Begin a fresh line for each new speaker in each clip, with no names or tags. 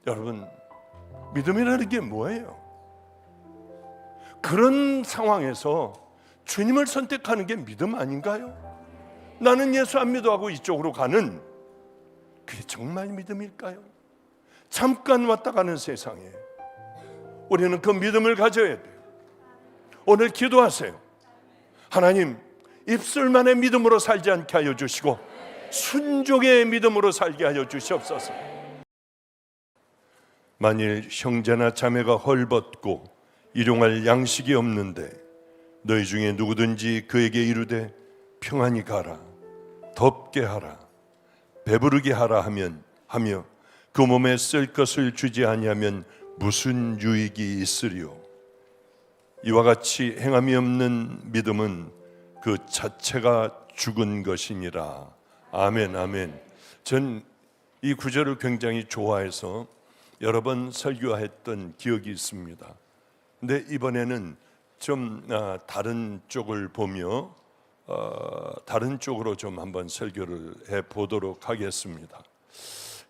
여러분, 믿음이라는 게 뭐예요? 그런 상황에서 주님을 선택하는 게 믿음 아닌가요? 나는 예수 안 믿어하고 이쪽으로 가는, 그게 정말 믿음일까요? 잠깐 왔다 가는 세상에 우리는 그 믿음을 가져야 돼요. 오늘 기도하세요. 하나님, 입술만의 믿음으로 살지 않게 하여 주시고 순종의 믿음으로 살게 하여 주시옵소서. 만일 형제나 자매가 헐벗고 일용할 양식이 없는데 너희 중에 누구든지 그에게 이르되 평안히 가라, 덥게 하라, 배부르게 하라 하며 그 몸에 쓸 것을 주지 아니하면 무슨 유익이 있으리요? 이와 같이 행함이 없는 믿음은 그 자체가 죽은 것이니라. 아멘, 아멘. 전 이 구절을 굉장히 좋아해서 여러 번 설교했던 기억이 있습니다. 근데 이번에는 좀 다른 쪽을 보며 다른 쪽으로 좀 한번 설교를 해보도록 하겠습니다.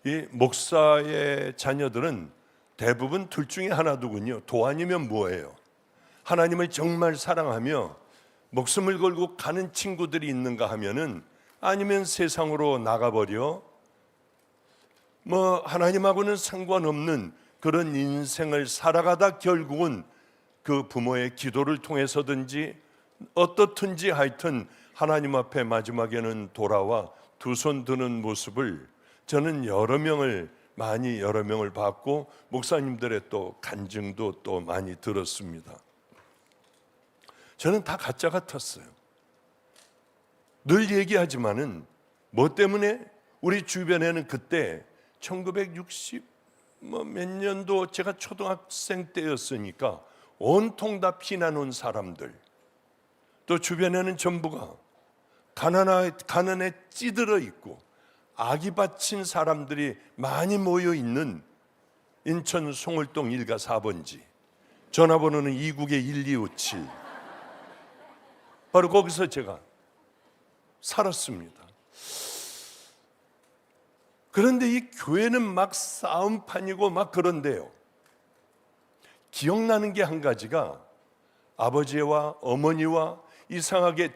이 목사의 자녀들은 대부분 둘 중에 하나더군요. 도 아니면 뭐예요? 하나님을 정말 사랑하며 목숨을 걸고 가는 친구들이 있는가 하면은, 아니면 세상으로 나가버려 하나님하고는 상관없는 그런 인생을 살아가다 결국은 그 부모의 기도를 통해서든지 어떻든지 하여튼 하나님 앞에 마지막에는 돌아와 두 손 드는 모습을 저는 여러 명을 봤고, 목사님들의 또 간증도 또 많이 들었습니다. 저는 다 가짜 같았어요. 늘 얘기하지만은 뭐 때문에 우리 주변에는 그때 1960 몇 년도 제가 초등학생 때였으니까 온통 다 피난 온 사람들, 또 주변에는 전부가 가난에 찌들어 있고 아기 바친 사람들이 많이 모여 있는 인천 송월동 1가 4번지, 전화번호는 2국에 1257, 바로 거기서 제가 살았습니다. 그런데 이 교회는 막 싸움판이고 막 그런데요, 기억나는 게 한 가지가, 아버지와 어머니와 이상하게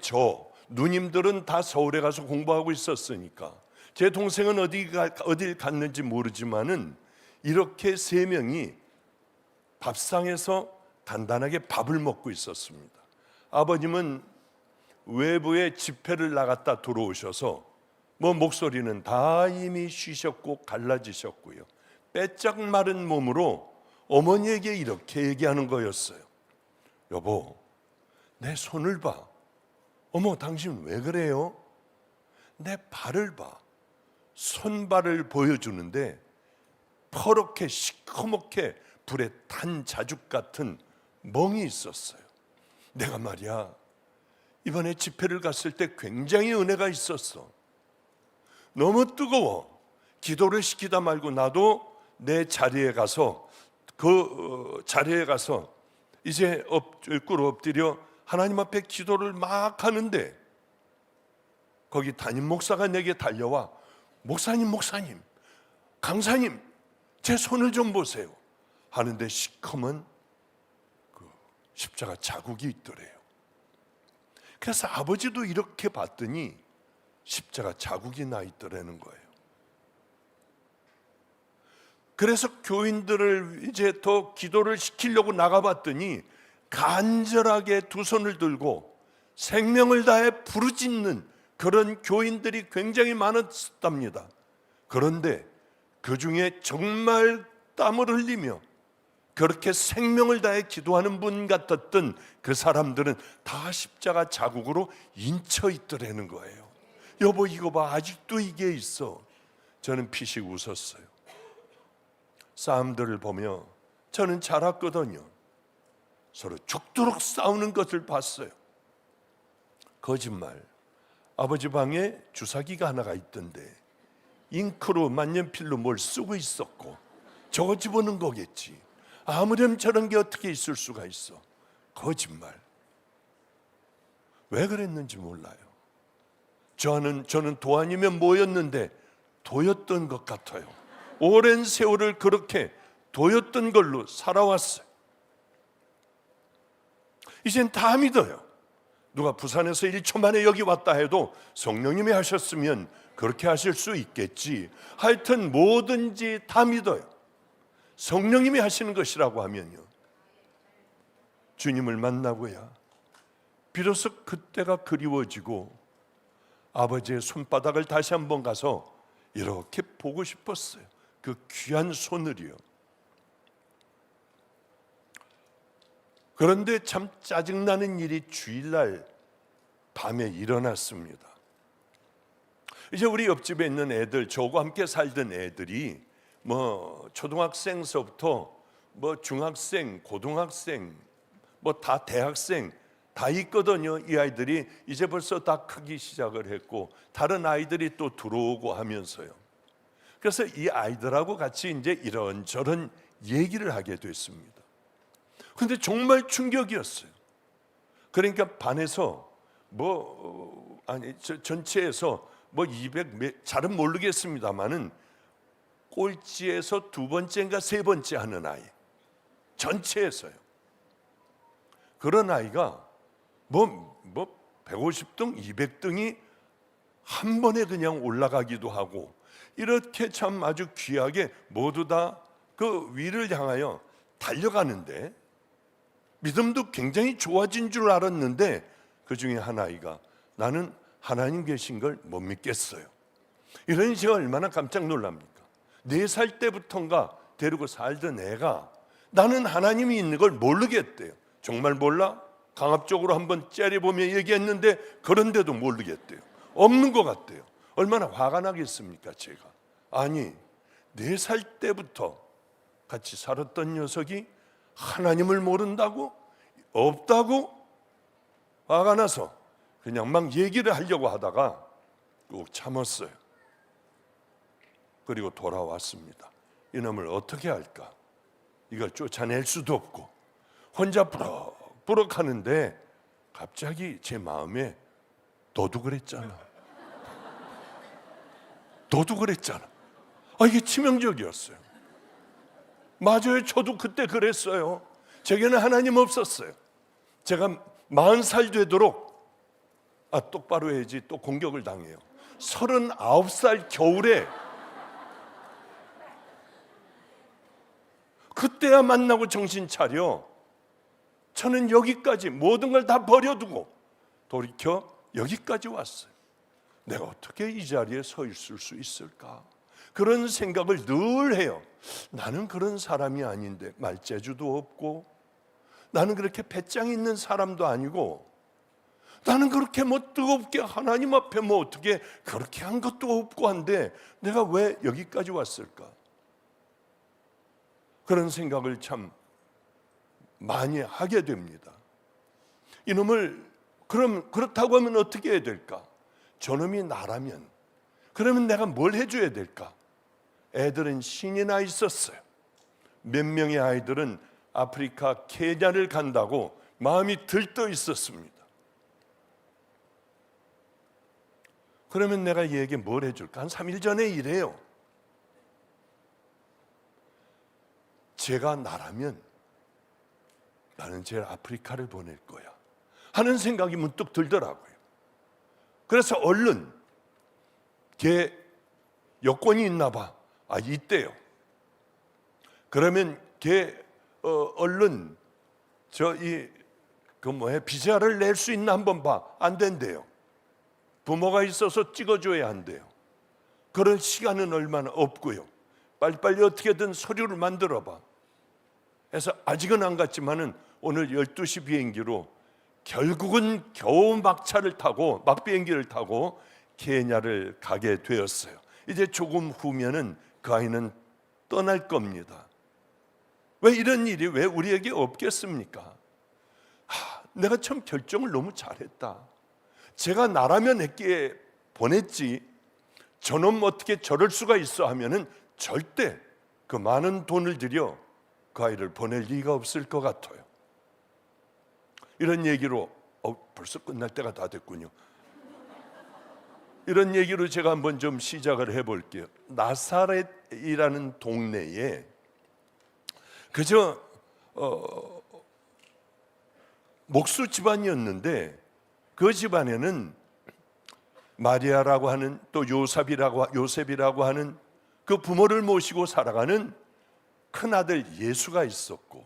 누님들은 다 서울에 가서 공부하고 있었으니까 제 동생은 어딜 갔는지 모르지만은 이렇게 세 명이 밥상에서 단단하게 밥을 먹고 있었습니다. 아버님은 외부에 집회를 나갔다 들어오셔서 목소리는 다 이미 쉬셨고 갈라지셨고요, 빼짝 마른 몸으로 어머니에게 이렇게 얘기하는 거였어요. 여보, 내 손을 봐. 어머, 당신 왜 그래요? 내 발을 봐. 손발을 보여주는데 퍼렇게 시커멓게 불에 탄 자죽 같은 멍이 있었어요. 내가 말이야, 이번에 집회를 갔을 때 굉장히 은혜가 있었어. 너무 뜨거워. 기도를 시키다 말고 나도 내 자리에 가서 이제 꿇어 엎드려 하나님 앞에 기도를 막 하는데, 거기 담임 목사가 내게 달려와 목사님, 강사님, 제 손을 좀 보세요 하는데 시커먼 그 십자가 자국이 있더래요. 그래서 아버지도 이렇게 봤더니 십자가 자국이 나 있더라는 거예요. 그래서 교인들을 이제 더 기도를 시키려고 나가봤더니 간절하게 두 손을 들고 생명을 다해 부르짖는 그런 교인들이 굉장히 많았답니다. 그런데 그 중에 정말 땀을 흘리며 그렇게 생명을 다해 기도하는 분 같았던 그 사람들은 다 십자가 자국으로 인쳐 있더라는 거예요. 여보, 이거 봐, 아직도 이게 있어. 저는 피식 웃었어요. 싸움들을 보며 저는 자랐거든요. 서로 죽도록 싸우는 것을 봤어요. 거짓말. 아버지 방에 주사기가 하나가 있던데 잉크로 만년필로 뭘 쓰고 있었고 저거 집어넣은 거겠지. 아무렴 저런 게 어떻게 있을 수가 있어. 거짓말. 왜 그랬는지 몰라요. 저는 도 아니면 뭐였는데 도였던 것 같아요. 오랜 세월을 그렇게 도였던 걸로 살아왔어요. 이젠 다 믿어요. 누가 부산에서 1초 만에 여기 왔다 해도 성령님이 하셨으면 그렇게 하실 수 있겠지. 하여튼 뭐든지 다 믿어요. 성령님이 하시는 것이라고 하면요, 주님을 만나고야 비로소 그때가 그리워지고 아버지의 손바닥을 다시 한번 가서 이렇게 보고 싶었어요. 그 귀한 손을이요. 그런데 참 짜증나는 일이 주일날 밤에 일어났습니다. 이제 우리 옆집에 있는 애들, 저하고 함께 살던 애들이 뭐 초등학생서부터 뭐 중학생, 고등학생, 뭐 다 대학생 다 있거든요. 이 아이들이 이제 벌써 다 크기 시작을 했고 다른 아이들이 또 들어오고 하면서요. 그래서 이 아이들하고 같이 이제 이런저런 얘기를 하게 됐습니다. 근데 정말 충격이었어요. 그러니까 반에서 전체에서 200 잘은 모르겠습니다만은 꼴찌에서 두 번째인가 세 번째 하는 아이, 전체에서요. 그런 아이가 150등, 200등이 한 번에 그냥 올라가기도 하고, 이렇게 참 아주 귀하게 모두 다 그 위를 향하여 달려가는데, 믿음도 굉장히 좋아진 줄 알았는데 그 중에 한 아이가 나는 하나님 계신 걸 못 믿겠어요. 이러니 제가 얼마나 깜짝 놀랍니까? 4살 때부터인가 데리고 살던 애가 나는 하나님이 있는 걸 모르겠대요. 정말 몰라? 강압적으로 한번 째려보며 얘기했는데 그런데도 모르겠대요. 없는 것 같대요. 얼마나 화가 나겠습니까 제가. 아니 4살 때부터 같이 살았던 녀석이 하나님을 모른다고? 없다고? 화가 나서 그냥 막 얘기를 하려고 하다가 꼭 참았어요. 그리고 돌아왔습니다. 이놈을 어떻게 할까? 이걸 쫓아낼 수도 없고 혼자 부럭부럭 하는데 갑자기 제 마음에 너도 그랬잖아. 너도 그랬잖아. 이게 치명적이었어요. 맞아요. 저도 그때 그랬어요. 제게는 하나님 없었어요. 제가 40살 되도록 똑바로 해야지 또 공격을 당해요. 39살 겨울에 그때야 만나고 정신 차려. 저는 여기까지 모든 걸 다 버려두고 돌이켜 여기까지 왔어요. 내가 어떻게 이 자리에 서 있을 수 있을까? 그런 생각을 늘 해요. 나는 그런 사람이 아닌데, 말재주도 없고 나는 그렇게 배짱 있는 사람도 아니고 나는 그렇게 뜨겁게 하나님 앞에 어떻게 그렇게 한 것도 없고 한데 내가 왜 여기까지 왔을까? 그런 생각을 참 많이 하게 됩니다. 이놈을 그렇다고 하면 어떻게 해야 될까? 저놈이 나라면 그러면 내가 뭘 해줘야 될까? 애들은 신이 나 있었어요. 몇 명의 아이들은 아프리카 케냐를 간다고 마음이 들떠 있었습니다. 그러면 내가 얘에게 뭘 해줄까? 한 3일 전에 이래요. 제가 나라면 나는 제일 아프리카를 보낼 거야 하는 생각이 문득 들더라고요. 그래서 얼른 걔 여권이 있나 봐. 있대요. 그러면 걔 얼른 비자를 낼 수 있나 한번 봐. 안 된대요. 부모가 있어서 찍어줘야 한대요. 그럴 시간은 얼마나 없고요. 빨리빨리 어떻게든 서류를 만들어 봐. 그래서 아직은 안 갔지만은 오늘 12시 비행기로 결국은 겨우 막비행기를 타고 케냐를 가게 되었어요. 이제 조금 후면은 그 아이는 떠날 겁니다. 왜 이런 일이 왜 우리에게 없겠습니까? 내가 참 결정을 너무 잘했다. 제가 나라면 했기에 보냈지. 저놈 어떻게 저럴 수가 있어 하면은 절대 그 많은 돈을 들여 그 아이를 보낼 리가 없을 것 같아요. 이런 얘기로 벌써 끝날 때가 다 됐군요. 이런 얘기로 제가 한번 좀 시작을 해볼게요. 나사렛 요셉이라는 동네에 그저 목수 집안이었는데 그 집안에는 마리아라고 하는 또 요셉이라고 하는 그 부모를 모시고 살아가는 큰아들 예수가 있었고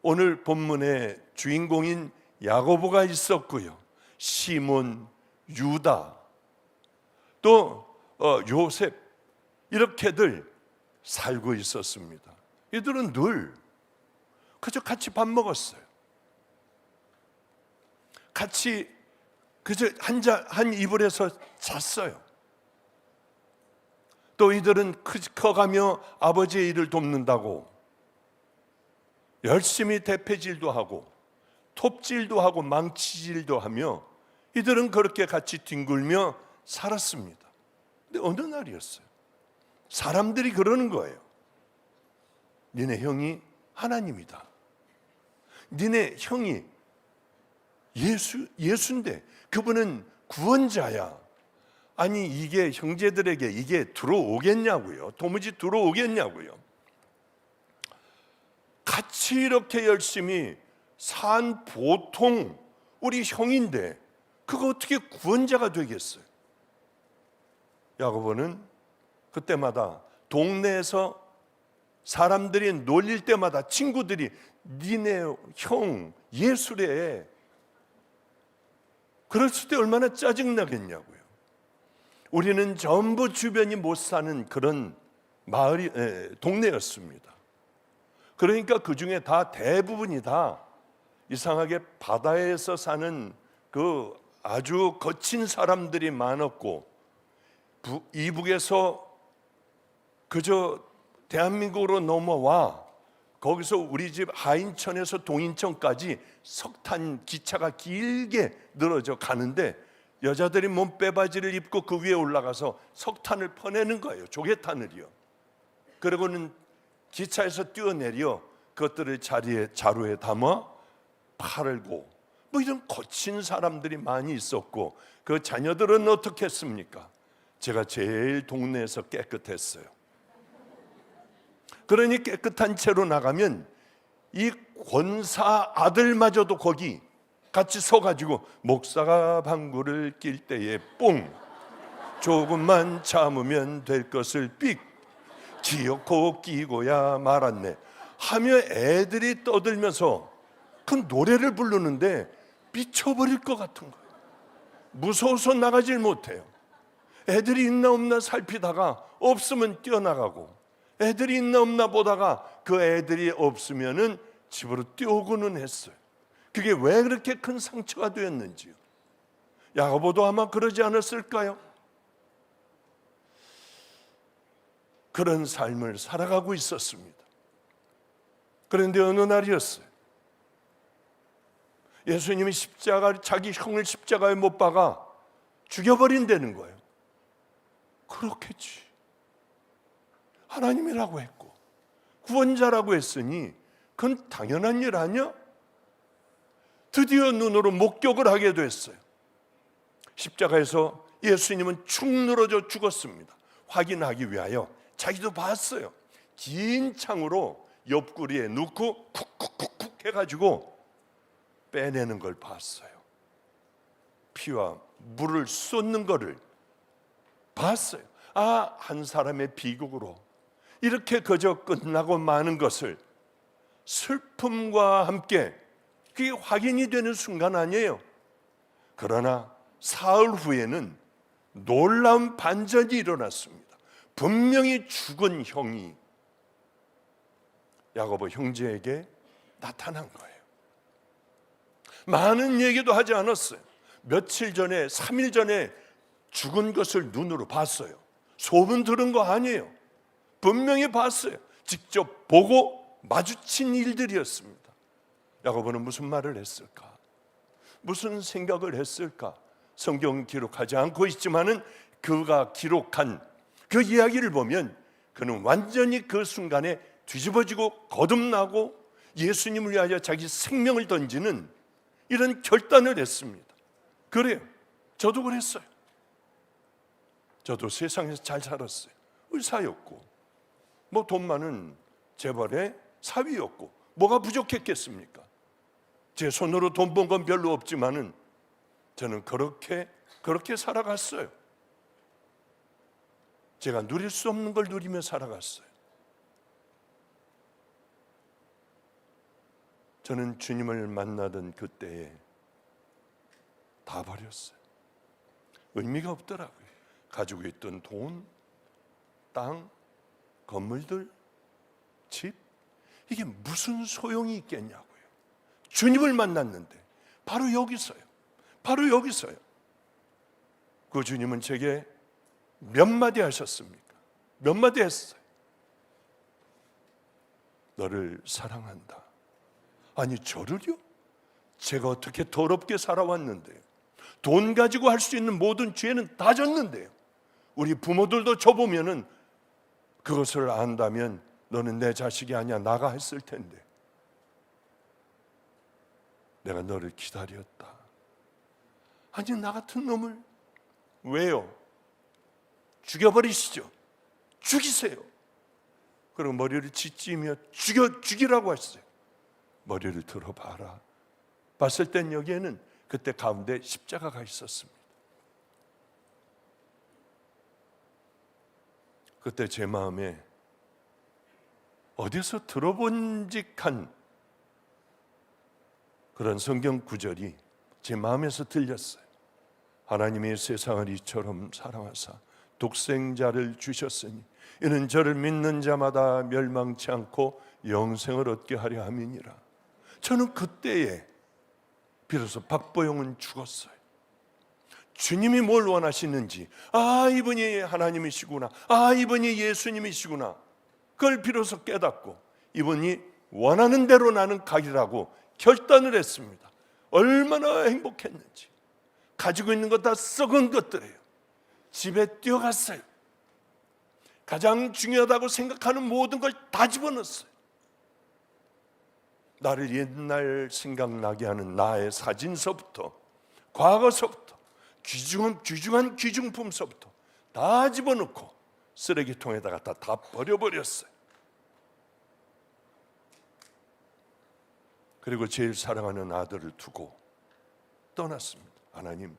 오늘 본문의 주인공인 야고보가 있었고요. 시몬, 유다, 또 요셉 이렇게들 살고 있었습니다. 이들은 늘 그저 같이 밥 먹었어요. 같이 그저 한 이불에서 잤어요. 또 이들은 커가며 아버지의 일을 돕는다고 열심히 대패질도 하고 톱질도 하고 망치질도 하며 이들은 그렇게 같이 뒹굴며 살았습니다. 근데 어느 날이었어요. 사람들이 그러는 거예요. 니네 형이 하나님이다. 니네 형이 예수인데 그분은 구원자야. 아니 이게 형제들에게 이게 들어오겠냐고요. 도무지 들어오겠냐고요. 같이 이렇게 열심히 산 보통 우리 형인데 그거 어떻게 구원자가 되겠어요? 야고보는 그때마다 동네에서 사람들이 놀릴 때마다 친구들이 니네 형 예수래. 그랬을 때 얼마나 짜증나겠냐고요. 우리는 전부 주변이 못 사는 그런 동네였습니다. 그러니까 그 중에 다 대부분이 다 이상하게 바다에서 사는 그 아주 거친 사람들이 많았고 이북에서 그저 대한민국으로 넘어와 거기서 우리 집 하인천에서 동인천까지 석탄 기차가 길게 늘어져 가는데 여자들이 몸빼바지를 입고 그 위에 올라가서 석탄을 퍼내는 거예요. 조개탄을요. 그리고는 기차에서 뛰어내려 그것들을 자루에 담아 팔고 뭐 이런 거친 사람들이 많이 있었고 그 자녀들은 어떻게 했습니까? 제가 제일 동네에서 깨끗했어요. 그러니 깨끗한 채로 나가면 이 권사 아들마저도 거기 같이 서가지고 목사가 방구를 낄 때에 뽕 조금만 참으면 될 것을 삑 기어코 끼고야 말았네 하며 애들이 떠들면서 그 노래를 부르는데 미쳐버릴 것 같은 거예요. 무서워서 나가질 못해요. 애들이 있나 없나 살피다가 없으면 뛰어나가고 애들이 있나 없나 보다가 그 애들이 없으면은 집으로 뛰어오고는 했어요. 그게 왜 그렇게 큰 상처가 되었는지요. 야고보도 아마 그러지 않았을까요? 그런 삶을 살아가고 있었습니다. 그런데 어느 날이었어요. 예수님이 자기 형을 십자가에 못 박아 죽여버린다는 거예요. 그렇겠지. 하나님이라고 했고 구원자라고 했으니 그건 당연한 일 아니야? 드디어 눈으로 목격을 하게 됐어요. 십자가에서 예수님은 축 늘어져 죽었습니다. 확인하기 위하여 자기도 봤어요. 긴 창으로 옆구리에 넣고 쿡쿡쿡쿡 해가지고 빼내는 걸 봤어요. 피와 물을 쏟는 거를 봤어요. 아, 한 사람의 비극으로 이렇게 그저 끝나고 마는 것을 슬픔과 함께 그게 확인이 되는 순간 아니에요. 그러나 사흘 후에는 놀라운 반전이 일어났습니다. 분명히 죽은 형이 야고보 형제에게 나타난 거예요. 많은 얘기도 하지 않았어요. 며칠 전에 3일 전에 죽은 것을 눈으로 봤어요. 소문 들은 거 아니에요. 분명히 봤어요. 직접 보고 마주친 일들이었습니다. 야고보는 무슨 말을 했을까? 무슨 생각을 했을까? 성경 기록하지 않고 있지만은 그가 기록한 그 이야기를 보면 그는 완전히 그 순간에 뒤집어지고 거듭나고 예수님을 위하여 자기 생명을 던지는 이런 결단을 했습니다. 그래요. 저도 그랬어요. 저도 세상에서 잘 살았어요. 의사였고 뭐 돈 많은 재벌의 사위였고 뭐가 부족했겠습니까? 제 손으로 돈 번 건 별로 없지만은 저는 그렇게 살아갔어요. 제가 누릴 수 없는 걸 누리며 살아갔어요. 저는 주님을 만나던 그때에 다 버렸어요. 의미가 없더라고요. 가지고 있던 돈, 땅, 건물들, 집, 이게 무슨 소용이 있겠냐고요. 주님을 만났는데 바로 여기서요. 그 주님은 제게 몇 마디 하셨습니까? 몇 마디 했어요. 너를 사랑한다. 아니, 저를요? 제가 어떻게 더럽게 살아왔는데요. 돈 가지고 할 수 있는 모든 죄는 다 졌는데요. 우리 부모들도 저보면은 그것을 안다면 너는 내 자식이 아니야, 나가 했을 텐데. 내가 너를 기다렸다. 아니, 나 같은 놈을 왜요? 죽여버리시죠. 죽이세요. 그리고 머리를 짓지며 죽이라고 했어요. 머리를 들어봐라. 봤을 땐 여기에는 그때 가운데 십자가가 있었습니다. 그때 제 마음에 어디서 들어본직한 그런 성경 구절이 제 마음에서 들렸어요. 하나님이 세상을 이처럼 사랑하사 독생자를 주셨으니 이는 저를 믿는 자마다 멸망치 않고 영생을 얻게 하려 함이니라. 저는 그때에 비로소 박보영은 죽었어요. 주님이 뭘 원하시는지, 이분이 하나님이시구나, 이분이 예수님이시구나, 그걸 비로소 깨닫고 이분이 원하는 대로 나는 가리라고 결단을 했습니다. 얼마나 행복했는지. 가지고 있는 것 다 썩은 것들이에요. 집에 뛰어갔어요. 가장 중요하다고 생각하는 모든 걸 다 집어넣었어요. 나를 옛날 생각나게 하는 나의 사진서부터, 과거서부터, 귀중한 귀중품서부터 다 집어넣고 쓰레기통에다가 다 버려버렸어요. 그리고 제일 사랑하는 아들을 두고 떠났습니다. 하나님,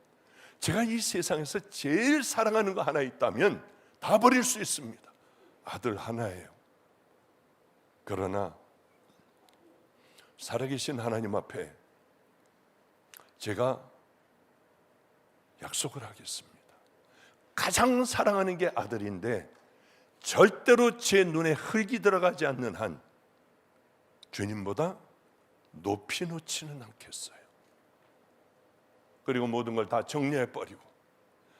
제가 이 세상에서 제일 사랑하는 거 하나 있다면 다 버릴 수 있습니다. 아들 하나예요. 그러나 살아계신 하나님 앞에 제가 약속을 하겠습니다. 가장 사랑하는 게 아들인데 절대로 제 눈에 흙이 들어가지 않는 한 주님보다 높이 놓지는 않겠어요. 그리고 모든 걸 다 정리해버리고,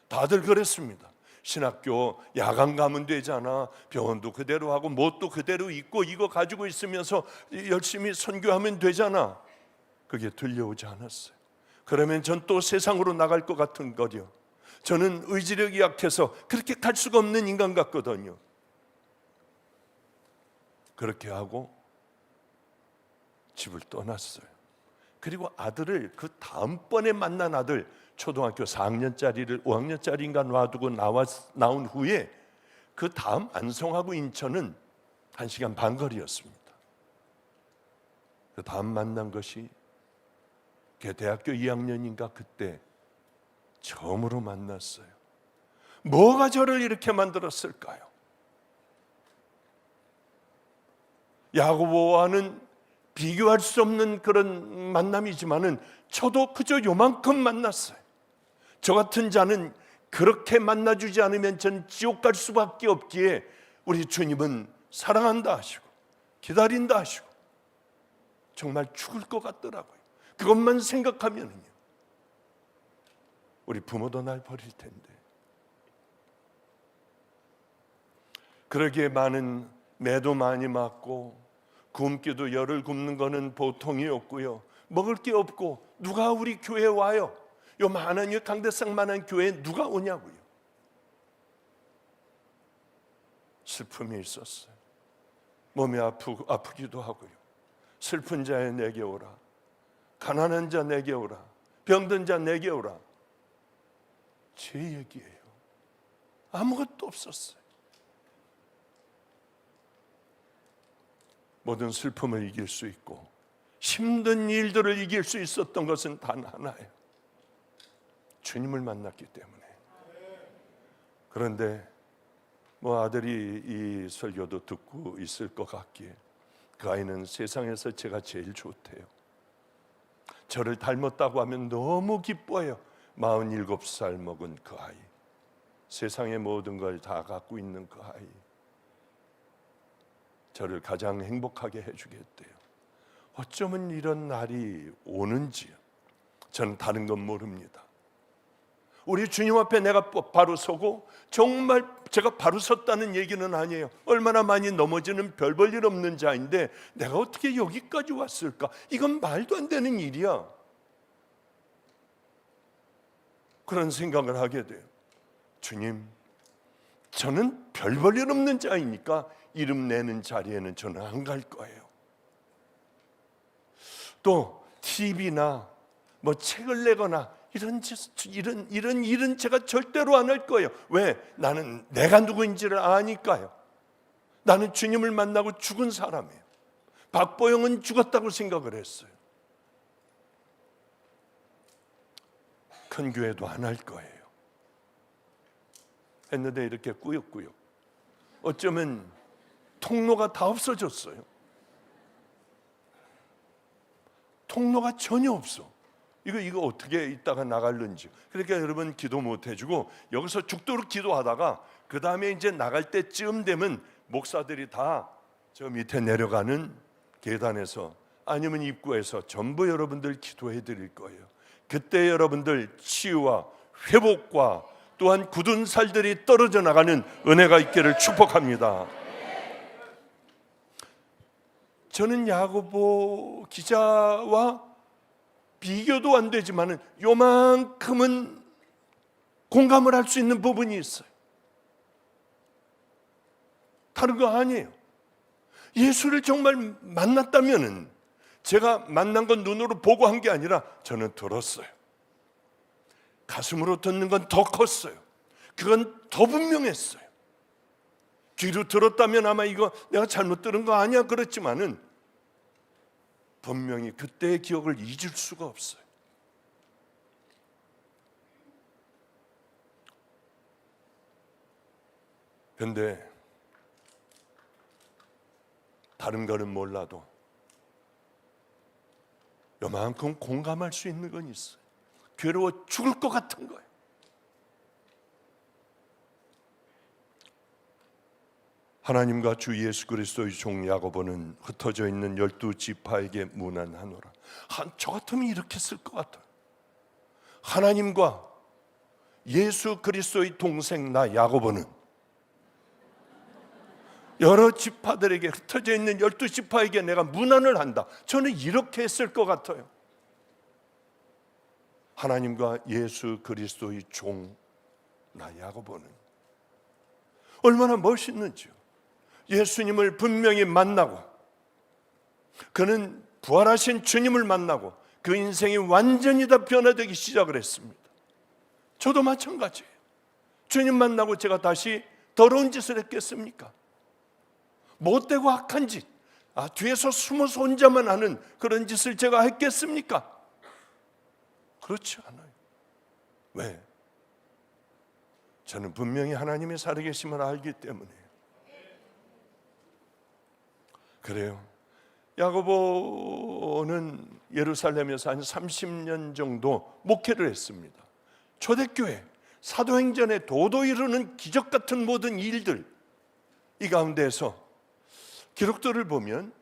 다들 그랬습니다. 신학교 야간 가면 되잖아, 병원도 그대로 하고 뭣도 그대로 있고 이거 가지고 있으면서 열심히 선교하면 되잖아. 그게 들려오지 않았어요. 그러면 전 또 세상으로 나갈 것 같은 거죠. 저는 의지력이 약해서 그렇게 갈 수가 없는 인간 같거든요. 그렇게 하고 집을 떠났어요. 그리고 아들을 그 다음번에 만난 아들, 초등학교 4학년짜리를 5학년짜리인가 놔두고 나온 후에 그 다음 안성하고 인천은 1시간 반 거리였습니다. 그 다음 만난 것이 대학교 2학년인가 그때 처음으로 만났어요. 뭐가 저를 이렇게 만들었을까요? 야고보와는 비교할 수 없는 그런 만남이지만은 저도 그저 요만큼 만났어요. 저 같은 자는 그렇게 만나주지 않으면 전 지옥 갈 수밖에 없기에 우리 주님은 사랑한다 하시고 기다린다 하시고 정말 죽을 것 같더라고요. 그것만 생각하면은요, 우리 부모도 날 버릴 텐데. 그러기에 많은 매도 많이 맞고 굶기도 열을 굶는 거는 보통이었고요. 먹을 게 없고 누가 우리 교회에 와요? 요 많은 이 강대상만한 교회에 누가 오냐고요. 슬픔이 있었어요. 몸이 아프기도 하고요. 슬픈 자에 내게 오라, 가난한 자 내게 오라, 병든 자 내게 오라. 제 얘기예요. 아무것도 없었어요. 모든 슬픔을 이길 수 있고 힘든 일들을 이길 수 있었던 것은 단 하나예요. 주님을 만났기 때문에. 그런데 아들이 이 설교도 듣고 있을 것 같기에 그 아이는 세상에서 제가 제일 좋대요. 저를 닮았다고 하면 너무 기뻐해요. 47살 먹은 그 아이, 세상의 모든 걸 다 갖고 있는 그 아이, 저를 가장 행복하게 해주겠대요. 어쩌면 이런 날이 오는지 저는 다른 건 모릅니다. 우리 주님 앞에 내가 바로 서고, 정말 제가 바로 섰다는 얘기는 아니에요. 얼마나 많이 넘어지는 별 볼 일 없는 자인데 내가 어떻게 여기까지 왔을까? 이건 말도 안 되는 일이야. 그런 생각을 하게 돼요. 주님, 저는 별 볼 일 없는 자이니까 이름 내는 자리에는 저는 안 갈 거예요. 또 TV나 책을 내거나 이런 일은 제가 절대로 안 할 거예요. 왜? 나는 내가 누구인지를 아니까요. 나는 주님을 만나고 죽은 사람이에요. 박보영은 죽었다고 생각을 했어요. 큰 교회도 안 할 거예요. 했는데 이렇게 꾸역꾸역. 어쩌면 통로가 다 없어졌어요. 통로가 전혀 없어. 이거 어떻게 있다가 나갈는지. 그러니까 여러분 기도 못 해주고 여기서 죽도록 기도하다가 그 다음에 이제 나갈 때쯤 되면 목사들이 다 저 밑에 내려가는 계단에서 아니면 입구에서 전부 여러분들 기도해 드릴 거예요. 그때 여러분들 치유와 회복과 또한 굳은 살들이 떨어져 나가는 은혜가 있기를 축복합니다. 저는 야고보 기자와 비교도 안 되지만은 요만큼은 공감을 할 수 있는 부분이 있어요. 다른 거 아니에요. 예수를 정말 만났다면은 제가 만난 건 눈으로 보고 한 게 아니라 저는 들었어요. 가슴으로 듣는 건 더 컸어요. 그건 더 분명했어요. 귀로 들었다면 아마 이거 내가 잘못 들은 거 아니야 그렇지만은 분명히 그때의 기억을 잊을 수가 없어요. 그런데 다른 거는 몰라도 요만큼 공감할 수 있는 건 있어요. 괴로워 죽을 것 같은 거예요. 하나님과 주 예수 그리스도의 종 야고보는 흩어져 있는 12지파에게 문안하노라. 저 같으면 이렇게 쓸 것 같아요. 하나님과 예수 그리스도의 동생 나 야고보는 여러 지파들에게, 흩어져 있는 12지파에게 내가 문안을 한다. 저는 이렇게 했을 것 같아요. 하나님과 예수 그리스도의 종 나 야고보는 얼마나 멋있는지요. 예수님을 분명히 만나고 그는 부활하신 주님을 만나고 그 인생이 완전히 다 변화되기 시작을 했습니다. 저도 마찬가지예요. 주님 만나고 제가 다시 더러운 짓을 했겠습니까? 못되고 악한 짓, 뒤에서 숨어서 혼자만 하는 그런 짓을 제가 했겠습니까? 그렇지 않아요. 왜? 저는 분명히 하나님의 살아계심을 알기 때문이에요. 그래요. 야고보는 예루살렘에서 한 30년 정도 목회를 했습니다. 초대교회, 사도행전에 도도 이루는 기적 같은 모든 일들, 이 가운데에서 기록들을 보면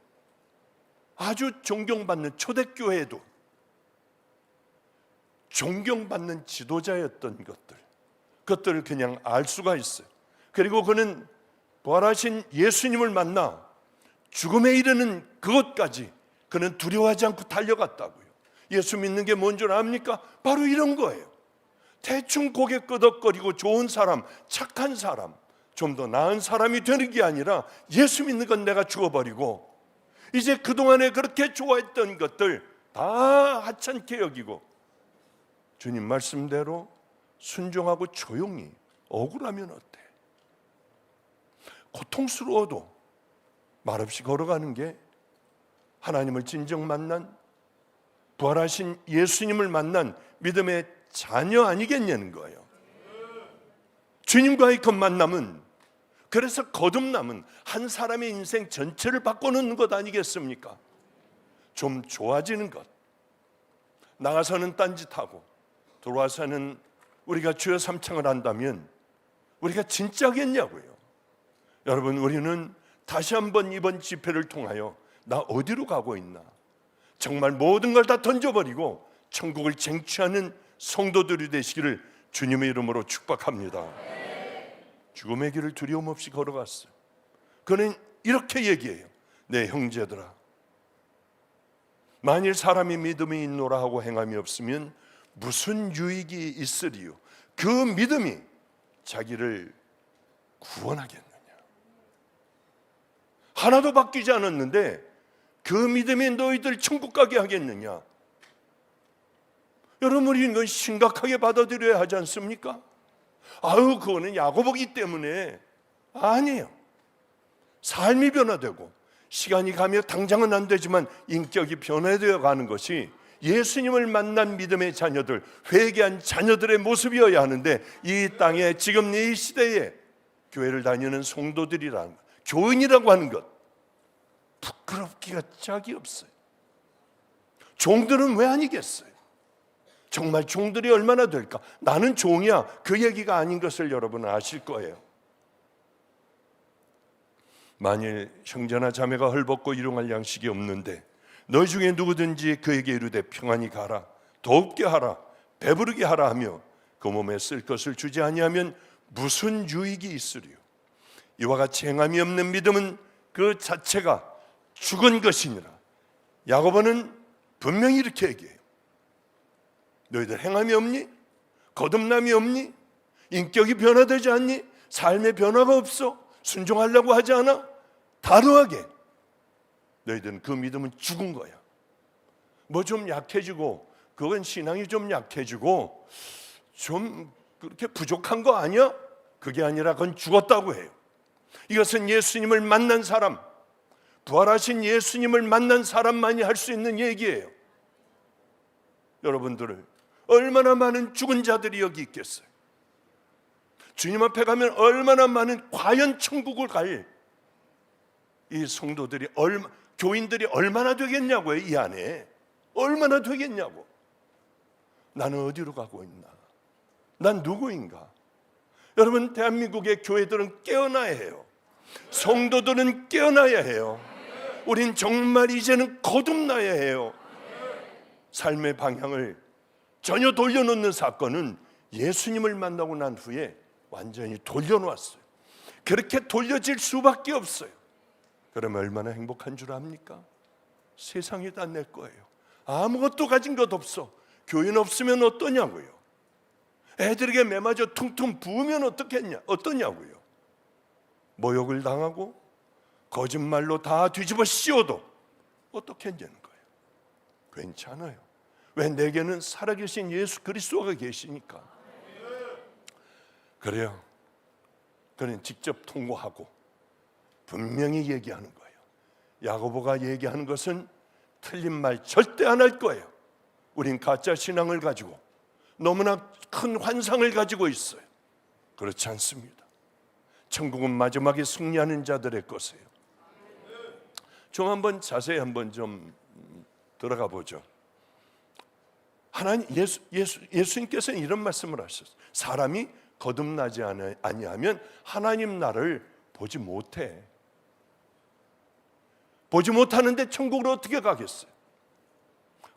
아주 존경받는, 초대교회에도 존경받는 지도자였던 그것들을 그냥 알 수가 있어요. 그리고 그는 부활하신 예수님을 만나 죽음에 이르는 그것까지 그는 두려워하지 않고 달려갔다고요. 예수 믿는 게 뭔 줄 압니까? 바로 이런 거예요. 대충 고개 끄덕거리고 좋은 사람, 착한 사람, 좀 더 나은 사람이 되는 게 아니라 예수 믿는 건 내가 죽어버리고 이제 그동안에 그렇게 좋아했던 것들 다 하찮게 여기고 주님 말씀대로 순종하고 조용히, 억울하면 어때? 고통스러워도 말없이 걸어가는 게 하나님을 진정 만난, 부활하신 예수님을 만난 믿음의 자녀 아니겠냐는 거예요. 주님과의 그 만남은, 그래서 거듭남은 한 사람의 인생 전체를 바꿔놓는 것 아니겠습니까? 좀 좋아지는 것. 나가서는 딴짓하고 들어와서는 우리가 주여 삼창을 한다면 우리가 진짜겠냐고요. 여러분, 우리는 다시 한번 이번 집회를 통하여 나 어디로 가고 있나, 정말 모든 걸 다 던져버리고 천국을 쟁취하는 성도들이 되시기를 주님의 이름으로 축복합니다. 죽음의 길을 두려움 없이 걸어갔어요. 그는 이렇게 얘기해요. 내 형제들아, 만일 사람이 믿음이 있노라 하고 행함이 없으면 무슨 유익이 있으리요? 그 믿음이 자기를 구원하겠느냐? 하나도 바뀌지 않았는데 그 믿음이 너희들 천국 가게 하겠느냐? 여러분, 우리는 이건 심각하게 받아들여야 하지 않습니까? 아유, 그거는 야고보기 때문에. 아니에요. 삶이 변화되고 시간이 가며 당장은 안 되지만 인격이 변화되어 가는 것이 예수님을 만난 믿음의 자녀들, 회개한 자녀들의 모습이어야 하는데, 이 땅에 지금 이 시대에 교회를 다니는 성도들이라는 것, 교인이라고 하는 것, 부끄럽기가 짝이 없어요. 종들은 왜 아니겠어요? 정말 종들이 얼마나 될까? 나는 종이야, 그 얘기가 아닌 것을 여러분은 아실 거예요. 만일 형제나 자매가 헐벗고 일용할 양식이 없는데 너희 중에 누구든지 그에게 이르되 평안히 가라, 더웁게 하라, 배부르게 하라 하며 그 몸에 쓸 것을 주지 아니하면 무슨 유익이 있으리요? 이와 같이 행함이 없는 믿음은 그 자체가 죽은 것이니라. 야고보는 분명히 이렇게 얘기해요. 너희들 행함이 없니? 거듭남이 없니? 인격이 변화되지 않니? 삶의 변화가 없어? 순종하려고 하지 않아? 단호하게 너희들은 그 믿음은 죽은 거야. 뭐 좀 약해지고, 그건 신앙이 좀 약해지고 좀 그렇게 부족한 거 아니야? 그게 아니라 그건 죽었다고 해요. 이것은 예수님을 만난 사람, 부활하신 예수님을 만난 사람만이 할 수 있는 얘기예요. 여러분들을 얼마나 많은 죽은 자들이 여기 있겠어요? 주님 앞에 가면 얼마나 많은, 과연 천국을 갈 이 성도들이, 교인들이 얼마나 되겠냐고요. 이 안에 얼마나 되겠냐고. 나는 어디로 가고 있나? 난 누구인가? 여러분, 대한민국의 교회들은 깨어나야 해요. 성도들은 깨어나야 해요. 우린 정말 이제는 거듭나야 해요. 삶의 방향을 전혀 돌려놓는 사건은 예수님을 만나고 난 후에 완전히 돌려놓았어요. 그렇게 돌려질 수밖에 없어요. 그러면 얼마나 행복한 줄 압니까? 세상이 다 내 거예요. 아무것도 가진 것 없어. 교인 없으면 어떠냐고요? 애들에게 매맞아 퉁퉁 부으면 어떠냐고요? 모욕을 당하고 거짓말로 다 뒤집어 씌워도 어떻겠냐는 거예요. 괜찮아요. 왜? 내게는 살아계신 예수 그리스도가 계시니까. 그래요. 그는 직접 통고하고 분명히 얘기하는 거예요. 야고보가 얘기하는 것은 틀린 말 절대 안 할 거예요. 우린 가짜 신앙을 가지고 너무나 큰 환상을 가지고 있어요. 그렇지 않습니다. 천국은 마지막에 승리하는 자들의 것이에요. 좀 한번 자세히 한번 좀 들어가 보죠. 하나님, 예수님께서는 이런 말씀을 하셨어요. 사람이 거듭나지 아니하면 하나님 나라를 보지 못해. 보지 못하는데 천국으로 어떻게 가겠어요?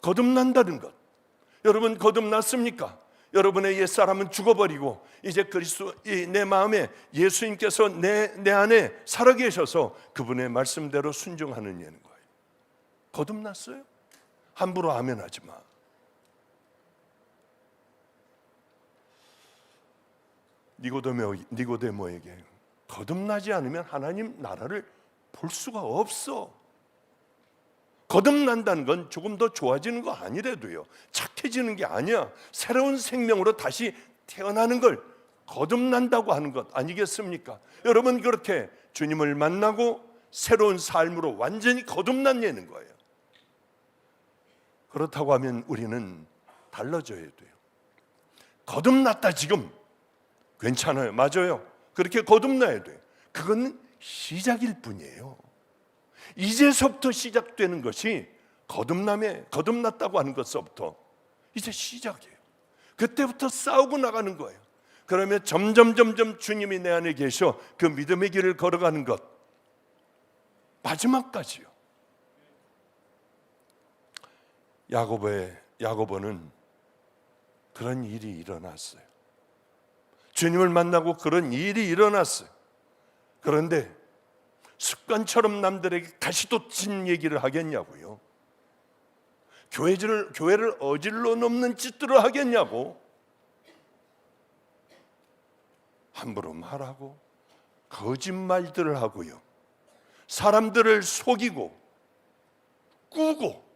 거듭난다는 것. 여러분, 거듭났습니까? 여러분의 옛사람은 죽어버리고 이제 그리스도, 내 마음에 예수님께서 내 안에 살아계셔서 그분의 말씀대로 순종하는 예는 거예요. 거듭났어요? 함부로 아멘하지 마. 니고데모에게 거듭나지 않으면 하나님 나라를 볼 수가 없어. 거듭난다는 건 조금 더 좋아지는 거 아니래도요, 착해지는 게 아니야. 새로운 생명으로 다시 태어나는 걸 거듭난다고 하는 것 아니겠습니까? 여러분, 그렇게 주님을 만나고 새로운 삶으로 완전히 거듭난 예는 거예요. 그렇다고 하면 우리는 달라져야 돼요. 거듭났다 지금. 괜찮아요. 맞아요. 그렇게 거듭나야 돼요. 그건 시작일 뿐이에요. 이제서부터 시작되는 것이 거듭났다고 하는 것서부터 이제 시작이에요. 그때부터 싸우고 나가는 거예요. 그러면 점점 주님이 내 안에 계셔 그 믿음의 길을 걸어가는 것, 마지막까지요. 야고보는 그런 일이 일어났어요. 주님을 만나고 그런 일이 일어났어요. 그런데 습관처럼 남들에게 가시돋친 얘기를 하겠냐고요. 교회를 어질러 넘는 짓들을 하겠냐고. 함부로 말하고 거짓말들을 하고요. 사람들을 속이고 꾸고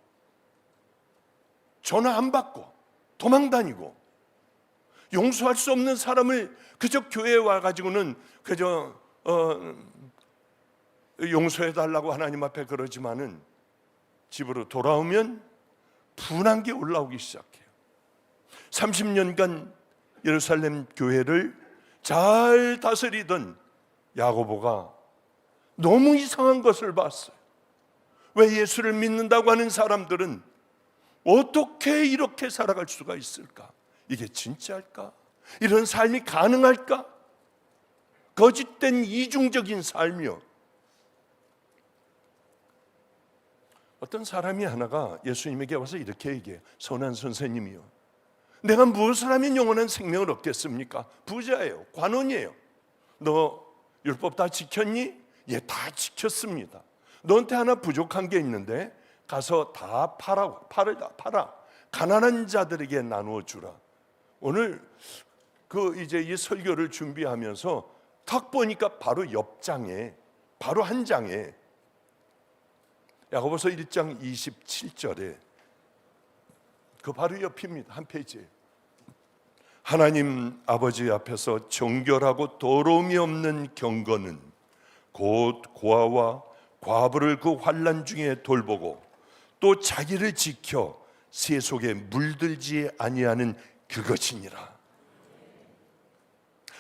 전화 안 받고 도망다니고 용서할 수 없는 사람을 그저 교회에 와가지고는 그저 용서해달라고 하나님 앞에 그러지만은 집으로 돌아오면 분한 게 올라오기 시작해요. 30년간 예루살렘 교회를 잘 다스리던 야고보가 너무 이상한 것을 봤어요. 왜 예수를 믿는다고 하는 사람들은 어떻게 이렇게 살아갈 수가 있을까? 이게 진짜일까? 이런 삶이 가능할까? 거짓된 이중적인 삶이요. 어떤 사람이 하나가 예수님에게 와서 이렇게 얘기해요. 선한 선생님이요, 내가 무엇을 하면 영원한 생명을 얻겠습니까? 부자예요, 관원이에요. 너 율법 다 지켰니? 예, 다 지켰습니다. 너한테 하나 부족한 게 있는데 가서 다 팔아. 가난한 자들에게 나누어 주라. 오늘 이제 이 설교를 준비하면서 탁 보니까 바로 옆장에, 바로 한 장에 야고보서 1장 27절에 그 바로 옆입니다. 한 페이지에 하나님 아버지 앞에서 정결하고 더러움이 없는 경건은 곧 고아와 과부를 그 환난 중에 돌보고 또 자기를 지켜 세 속에 물들지 아니하는 그것이니라.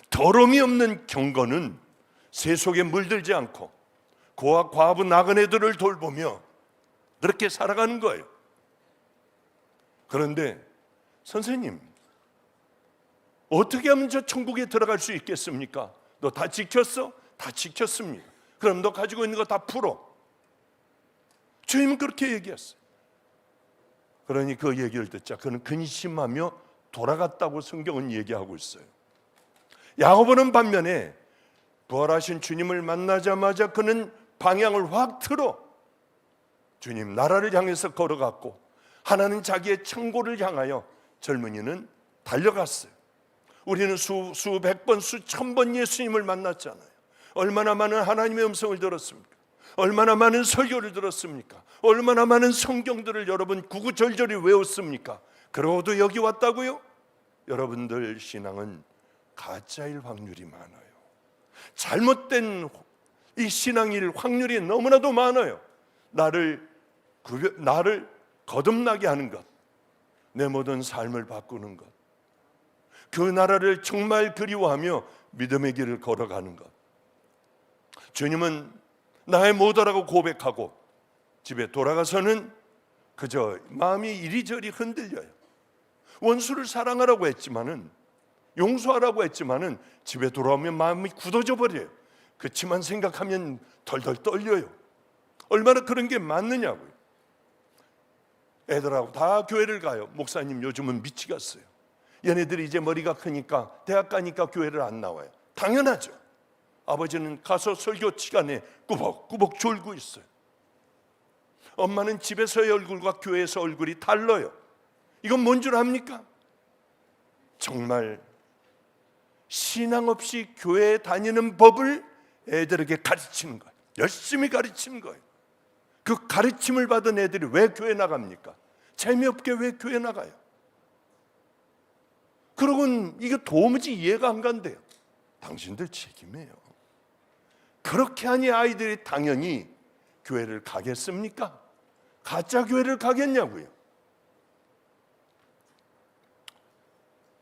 더러움이 없는 경건은 세 속에 물들지 않고 고아 과부 나그네들을 돌보며 그렇게 살아가는 거예요. 그런데 선생님, 어떻게 하면 저 천국에 들어갈 수 있겠습니까? 너 다 지켰어? 다 지켰습니다. 그럼 너 가지고 있는 거 다 풀어. 주님은 그렇게 얘기했어요. 그러니 그 얘기를 듣자 그는 근심하며 돌아갔다고 성경은 얘기하고 있어요. 야고보는 반면에 부활하신 주님을 만나자마자 그는 방향을 확 틀어 주님 나라를 향해서 걸어갔고, 하나는 자기의 창고를 향하여 젊은이는 달려갔어요. 우리는 수백 번, 수천 번 예수님을 만났잖아요. 얼마나 많은 하나님의 음성을 들었습니까? 얼마나 많은 설교를 들었습니까? 얼마나 많은 성경들을 여러분 구구절절히 외웠습니까? 그러고도 여기 왔다고요? 여러분들 신앙은 가짜일 확률이 많아요. 잘못된 이 신앙일 확률이 너무나도 많아요. 나를 거듭나게 하는 것, 내 모든 삶을 바꾸는 것, 그 나라를 정말 그리워하며 믿음의 길을 걸어가는 것. 주님은 나의 모자라고 고백하고 집에 돌아가서는 그저 마음이 이리저리 흔들려요. 원수를 사랑하라고 했지만은, 용서하라고 했지만은 집에 돌아오면 마음이 굳어져 버려요. 그치만 생각하면 덜덜 떨려요. 얼마나 그런 게 맞느냐고요. 애들하고 다 교회를 가요. 목사님 요즘은 미치겠어요. 얘네들이 이제 머리가 크니까 대학 가니까 교회를 안 나와요. 당연하죠. 아버지는 가서 설교 시간에 꾸벅꾸벅 졸고 있어요. 엄마는 집에서의 얼굴과 교회에서 얼굴이 달라요. 이건 뭔 줄 압니까? 정말 신앙 없이 교회에 다니는 법을 애들에게 가르치는 거예요. 열심히 가르치는 거예요. 그 가르침을 받은 애들이 왜 교회 나갑니까? 재미없게 왜 교회 나가요? 그러고는 이게 도무지 이해가 안 간대요. 당신들 책임이에요. 그렇게 하니 아이들이 당연히 교회를 가겠습니까? 가짜 교회를 가겠냐고요.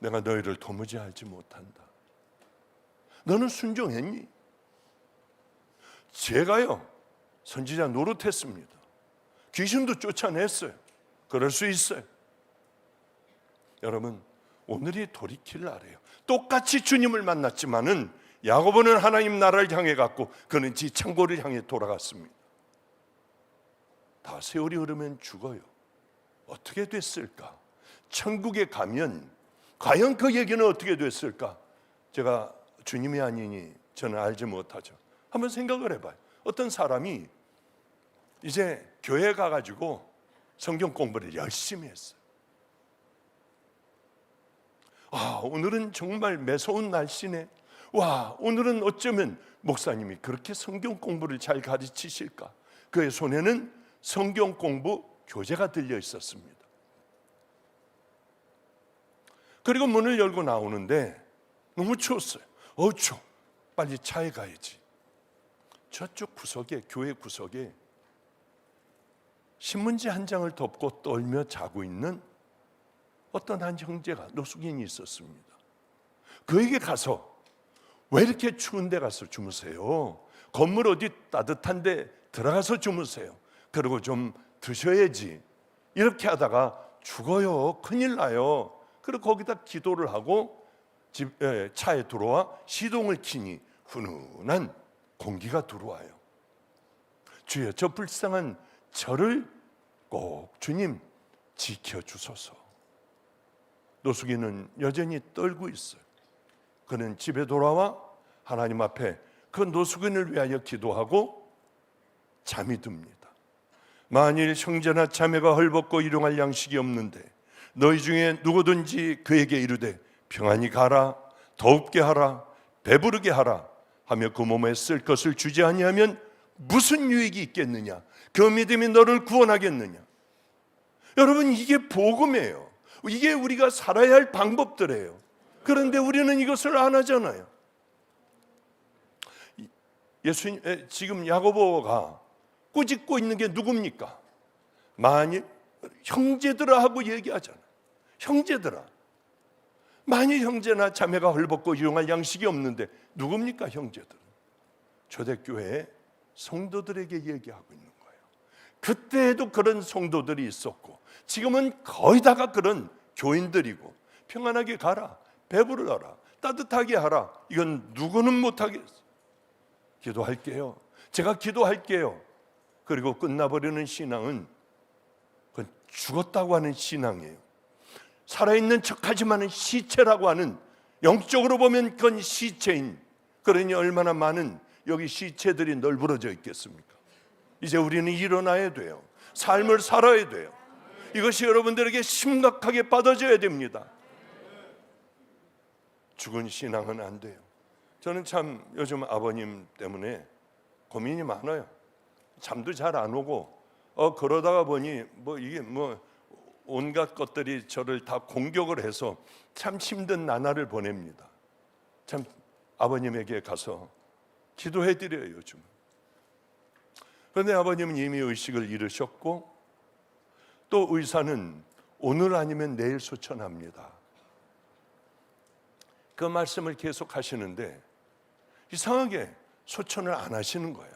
내가 너희를 도무지 알지 못한다. 너는 순종했니? 제가요 선지자 노릇했습니다. 귀신도 쫓아냈어요. 그럴 수 있어요. 여러분, 오늘이 돌이킬 날이에요. 똑같이 주님을 만났지만은 야고보는 하나님 나라를 향해 갔고 그는 지 창고를 향해 돌아갔습니다. 다 세월이 흐르면 죽어요. 어떻게 됐을까? 천국에 가면 과연 그 얘기는 어떻게 됐을까? 제가 주님이 아니니 저는 알지 못하죠. 한번 생각을 해봐요. 어떤 사람이 이제 교회 가가지고 성경 공부를 열심히 했어요. 오늘은 정말 매서운 날씨네. 오늘은 어쩌면 목사님이 그렇게 성경 공부를 잘 가르치실까? 그의 손에는 성경 공부 교재가 들려 있었습니다. 그리고 문을 열고 나오는데 너무 추웠어요. 추워. 빨리 차에 가야지. 저쪽 구석에, 교회 구석에 신문지 한 장을 덮고 떨며 자고 있는 어떤 한 형제가, 노숙인이 있었습니다. 그에게 가서 왜 이렇게 추운 데 가서 주무세요? 건물 어디 따뜻한데 들어가서 주무세요. 그리고 좀 드셔야지. 이렇게 하다가 죽어요. 큰일 나요. 그리고 거기다 기도를 하고 차에 들어와 시동을 켜니 훈훈한 공기가 들어와요. 주여, 저 불쌍한 저를 꼭 주님 지켜주소서. 노숙인은 여전히 떨고 있어요. 그는 집에 돌아와 하나님 앞에 그 노숙인을 위하여 기도하고 잠이 듭니다. 만일 형제나 자매가 헐벗고 일용할 양식이 없는데 너희 중에 누구든지 그에게 이르되 평안히 가라, 더웁게 하라, 배부르게 하라 하며 그 몸에 쓸 것을 주지 아니하면 무슨 유익이 있겠느냐? 그 믿음이 너를 구원하겠느냐? 여러분, 이게 복음이에요. 이게 우리가 살아야 할 방법들이에요. 그런데 우리는 이것을 안 하잖아요. 예수님, 지금 야고보가 꾸짖고 있는 게 누굽니까? 만일 형제들아 하고 얘기하잖아요. 형제들아. 만일 형제나 자매가 헐벗고 일용할 양식이 없는데 누굽니까? 형제들은 초대교회의 성도들에게 얘기하고 있는 거예요. 그때에도 그런 성도들이 있었고 지금은 거의 다가 그런 교인들이고, 평안하게 가라, 배부르라, 따뜻하게 하라, 이건 누구는 못하겠어. 기도할게요. 제가 기도할게요. 그리고 끝나버리는 신앙은 그건 죽었다고 하는 신앙이에요. 살아있는 척하지만은 시체라고 하는, 영적으로 보면 그건 시체인, 그러니 얼마나 많은 여기 시체들이 널브러져 있겠습니까? 이제 우리는 일어나야 돼요. 삶을 살아야 돼요. 이것이 여러분들에게 심각하게 받아져야 됩니다. 죽은 신앙은 안 돼요. 저는 참 요즘 아버님 때문에 고민이 많아요. 잠도 잘 안 오고 그러다가 보니 이게 온갖 것들이 저를 다 공격을 해서 참 힘든 나날을 보냅니다. 참 아버님에게 가서 기도해 드려요, 요즘. 그런데 아버님은 이미 의식을 잃으셨고 또 의사는 오늘 아니면 내일 소천합니다. 그 말씀을 계속 하시는데 이상하게 소천을 안 하시는 거예요.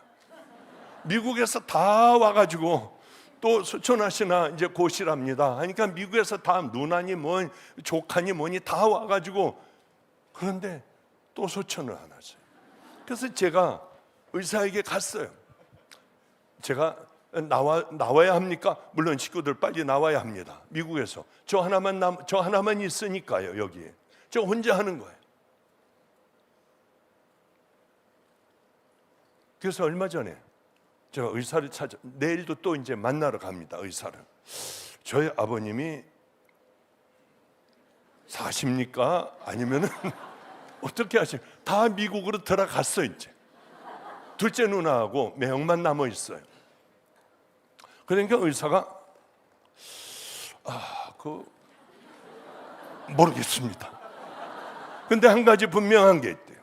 미국에서 다 와가지고 또 소천하시나 이제 고시랍니다 하니까 미국에서 다 누나니 조카니 뭐니 다 와가지고, 그런데 또 소천을 안 하세요. 그래서 제가 의사에게 갔어요. 제가 나와야 합니까? 물론 식구들 빨리 나와야 합니다. 미국에서 저 하나만 있으니까요. 여기에 저 혼자 하는 거예요. 그래서 얼마 전에 제가 의사를 내일도 또 이제 만나러 갑니다. 의사를. 저희 아버님이 사십니까? 아니면은 어떻게 하세요? 다 미국으로 들어갔어. 이제 둘째 누나하고 매형만 남아 있어요. 그러니까 의사가 모르겠습니다. 근데 한 가지 분명한 게 있대요.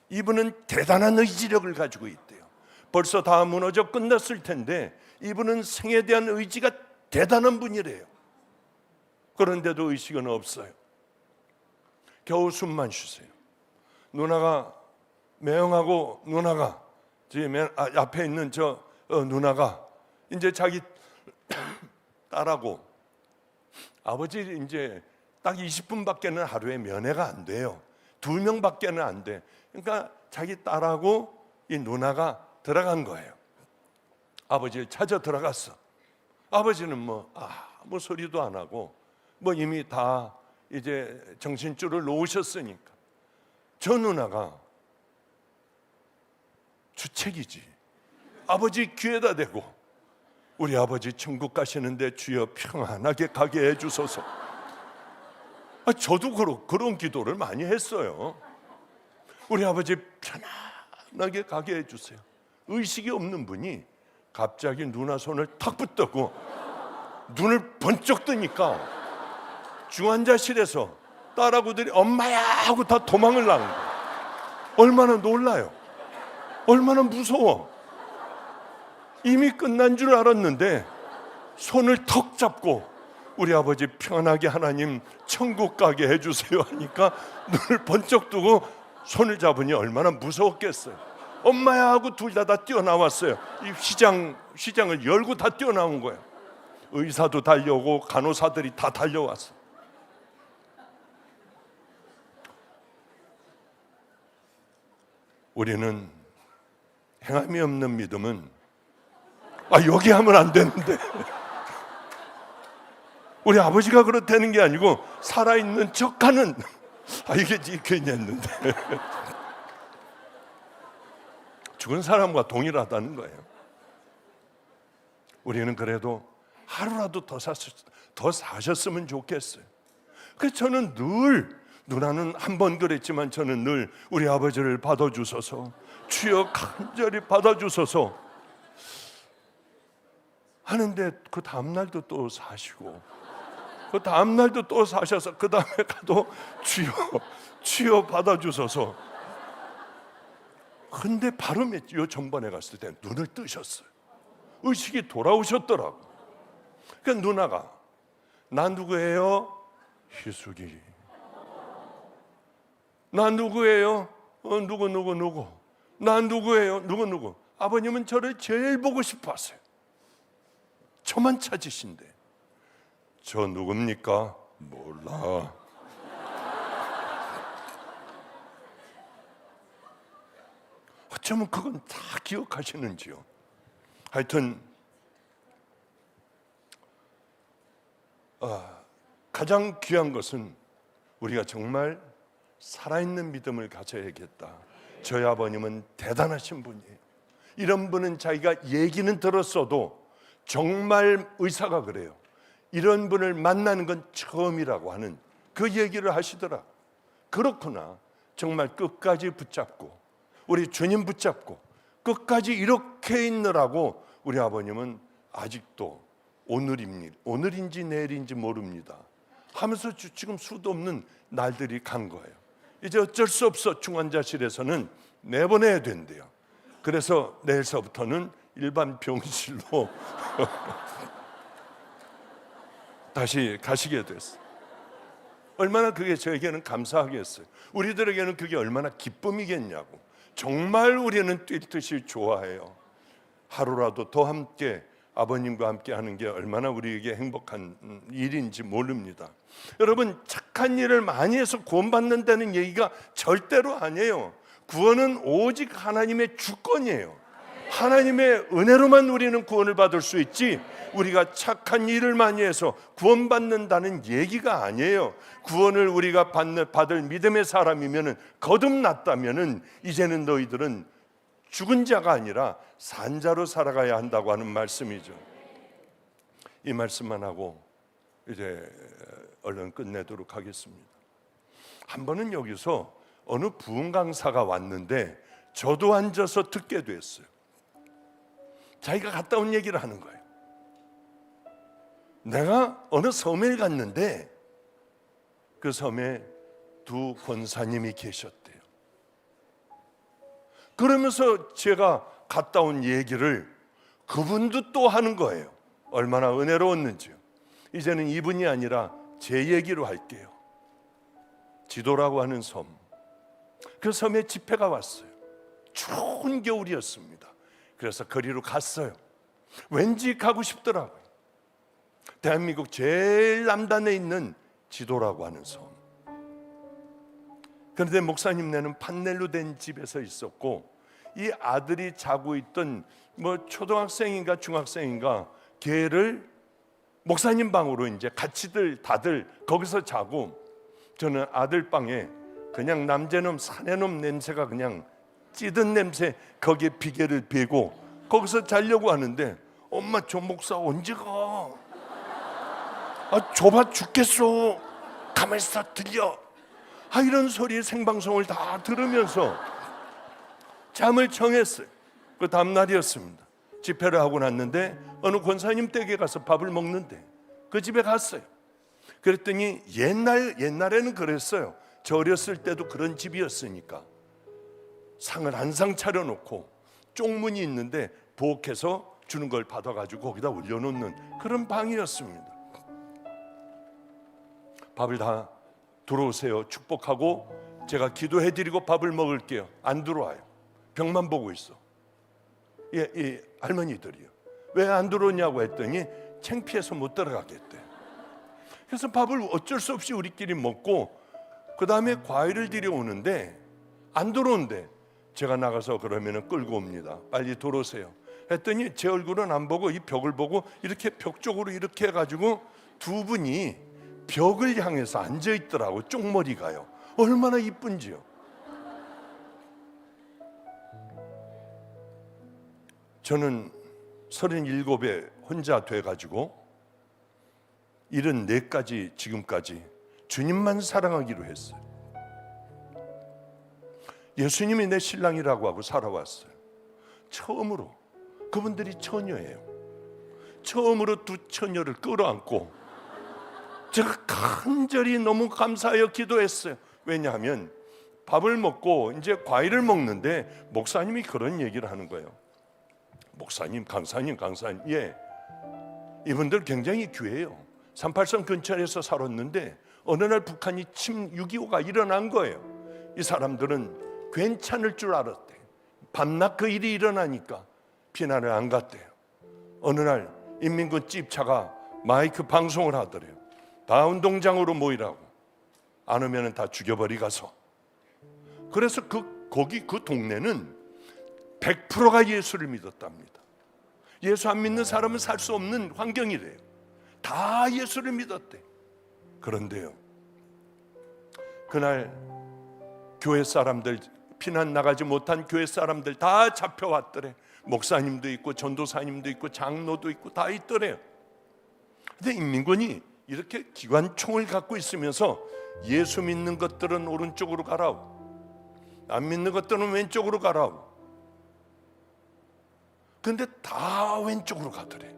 이분은 대단한 의지력을 가지고 있대요. 벌써 다 무너져 끝났을 텐데 이분은 생에 대한 의지가 대단한 분이래요. 그런데도 의식은 없어요. 겨우 숨만 쉬세요. 누나가 매형하고 누나가 앞에 있는 누나가 이제 자기 딸하고 아버지 이제 딱 20분밖에는 하루에 면회가 안 돼요. 2명밖에는 안 돼. 그러니까 자기 딸하고 이 누나가 들어간 거예요. 아버지를 찾아 들어갔어. 아버지는 아무 소리도 안 하고 이미 다 이제 정신줄을 놓으셨으니까. 저 누나가 주책이지. 아버지 귀에다 대고 우리 아버지 천국 가시는데 주여 평안하게 가게 해주소서. 저도 그런 기도를 많이 했어요. 우리 아버지 편안하게 가게 해주세요. 의식이 없는 분이 갑자기 누나 손을 탁 붙들고 눈을 번쩍 뜨니까 중환자실에서 딸하고들이 엄마야 하고 다 도망을 나는 거예요. 얼마나 놀라요. 얼마나 무서워. 이미 끝난 줄 알았는데 손을 턱 잡고 우리 아버지 편하게 하나님 천국 가게 해주세요 하니까 눈을 번쩍 뜨고 손을 잡으니 얼마나 무서웠겠어요. 엄마야 하고 둘 다 뛰어나왔어요. 이 시장을 열고 다 뛰어나온 거예요. 의사도 달려오고 간호사들이 다 달려왔어. 우리는 행함이 없는 믿음은 여기 하면 안 되는데 우리 아버지가 그렇다는 게 아니고 살아있는 척하는 이게 괜히 했는데 죽은 사람과 동일하다는 거예요. 우리는 그래도 하루라도 더 사셨으면 좋겠어요. 그래서 저는 늘, 누나는 한 번 그랬지만 저는 늘 우리 아버지를 받아주소서, 주여 간절히 받아주소서 하는데 그 다음날도 또 사시고 그 다음날도 또 사셔서 그 다음에 가도 주여 받아주소서. 근데 바로 요 전번에 갔을 때 눈을 뜨셨어요. 의식이 돌아오셨더라고. 그러니까 누나가 나 누구예요? 희숙이. 나 누구예요? 누구. 나 누구예요? 누구. 아버님은 저를 제일 보고 싶어 하세요. 저만 찾으신데 저 누굽니까? 몰라. 어쩌면 그건 다 기억하시는지요. 하여튼 가장 귀한 것은 우리가 정말 살아있는 믿음을 가져야겠다. 저희 아버님은 대단하신 분이에요. 이런 분은 자기가 얘기는 들었어도 정말 의사가 그래요. 이런 분을 만나는 건 처음이라고 하는 그 얘기를 하시더라. 그렇구나. 정말 끝까지 붙잡고 우리 주님 붙잡고 끝까지 이렇게 있느라고 우리 아버님은 아직도 오늘인지 내일인지 모릅니다 하면서 지금 수도 없는 날들이 간 거예요. 이제 어쩔 수 없어 중환자실에서는 내보내야 된대요. 그래서 내일서부터는 일반 병실로 다시 가시게 됐어요. 얼마나 그게 저에게는 감사하겠어요. 우리들에게는 그게 얼마나 기쁨이겠냐고. 정말 우리는 뛸 듯이 좋아해요. 하루라도 더 함께 아버님과 함께 하는 게 얼마나 우리에게 행복한 일인지 모릅니다. 여러분, 착한 일을 많이 해서 구원받는다는 얘기가 절대로 아니에요. 구원은 오직 하나님의 주권이에요. 하나님의 은혜로만 우리는 구원을 받을 수 있지 우리가 착한 일을 많이 해서 구원받는다는 얘기가 아니에요. 구원을 우리가 받을 믿음의 사람이면 거듭났다면 이제는 너희들은 죽은 자가 아니라 산 자로 살아가야 한다고 하는 말씀이죠. 이 말씀만 하고 이제 얼른 끝내도록 하겠습니다. 한 번은 여기서 어느 부흥 강사가 왔는데 저도 앉아서 듣게 됐어요. 자기가 갔다 온 얘기를 하는 거예요. 내가 어느 섬에 갔는데 그 섬에 두 권사님이 계셨대요. 그러면서 제가 갔다 온 얘기를 그분도 또 하는 거예요. 얼마나 은혜로웠는지요. 이제는 이분이 아니라 제 얘기로 할게요. 지도라고 하는 섬. 그 섬에 집회가 왔어요. 추운 겨울이었습니다. 그래서 거리로 갔어요. 왠지 가고 싶더라고요. 대한민국 제일 남단에 있는 지도라고 하는 섬. 그런데 목사님네는 판넬로 된 집에서 있었고, 이 아들이 자고 있던 초등학생인가 중학생인가 걔를 목사님 방으로 이제 같이들 다들 거기서 자고, 저는 아들 방에 그냥 남자놈 사내놈 냄새가 그냥 찌든 냄새, 거기에 비계를 베고 거기서 자려고 하는데, 엄마 저 목사 언제 가? 좁아 죽겠어. 가만히 있어 들려. 이런 소리의 생방송을 다 들으면서 잠을 청했어요. 그 다음날이었습니다. 집회를 하고 났는데 어느 권사님 댁에 가서 밥을 먹는데 그 집에 갔어요. 그랬더니 옛날에는 그랬어요. 저 어렸을 때도 그런 집이었으니까 상을 한 상 차려놓고 쪽문이 있는데 부엌에서 주는 걸 받아가지고 거기다 올려놓는 그런 방이었습니다. 밥을 다 들어오세요. 축복하고 제가 기도해드리고 밥을 먹을게요. 안 들어와요. 벽만 보고 있어. 이 할머니들이요. 왜 안 들어오냐고 했더니 창피해서 못 들어가겠대. 그래서 밥을 어쩔 수 없이 우리끼리 먹고 그 다음에 과일을 들여오는데 안 들어온대. 제가 나가서 그러면은 끌고 옵니다. 빨리 들어오세요. 했더니 제 얼굴은 안 보고 이 벽을 보고 이렇게 벽 쪽으로 이렇게 해가지고 두 분이 벽을 향해서 앉아 있더라고. 쪽머리가요. 얼마나 이쁜지요. 저는 37에 혼자 돼가지고 74까지 지금까지 주님만 사랑하기로 했어요. 예수님이 내 신랑이라고 하고 살아왔어요. 처음으로. 그분들이 처녀예요. 처음으로 두 처녀를 끌어안고 제가 간절히 너무 감사하여 기도했어요. 왜냐하면 밥을 먹고 이제 과일을 먹는데 목사님이 그런 얘기를 하는 거예요. 목사님, 강사님, 예, 이분들 굉장히 귀해요. 383 근처에서 살았는데 어느 날 북한이 6.25가 일어난 거예요. 이 사람들은 괜찮을 줄 알았대. 밤낮 그 일이 일어나니까 피난을 안 갔대요. 어느 날 인민군 집차가 마이크 방송을 하더래요. 다 운동장으로 모이라고. 안 오면 다 죽여버리 가서. 그래서 거기 그 동네는 100%가 예수를 믿었답니다. 예수 안 믿는 사람은 살 수 없는 환경이래요. 다 예수를 믿었대. 그런데요, 그날 교회 사람들, 피난 나가지 못한 교회 사람들 다 잡혀왔더래. 목사님도 있고 전도사님도 있고 장로도 있고 다 있더래요. 근데 인민군이 이렇게 기관총을 갖고 있으면서 예수 믿는 것들은 오른쪽으로 가라오, 안 믿는 것들은 왼쪽으로 가라오. 근데 다 왼쪽으로 가더래.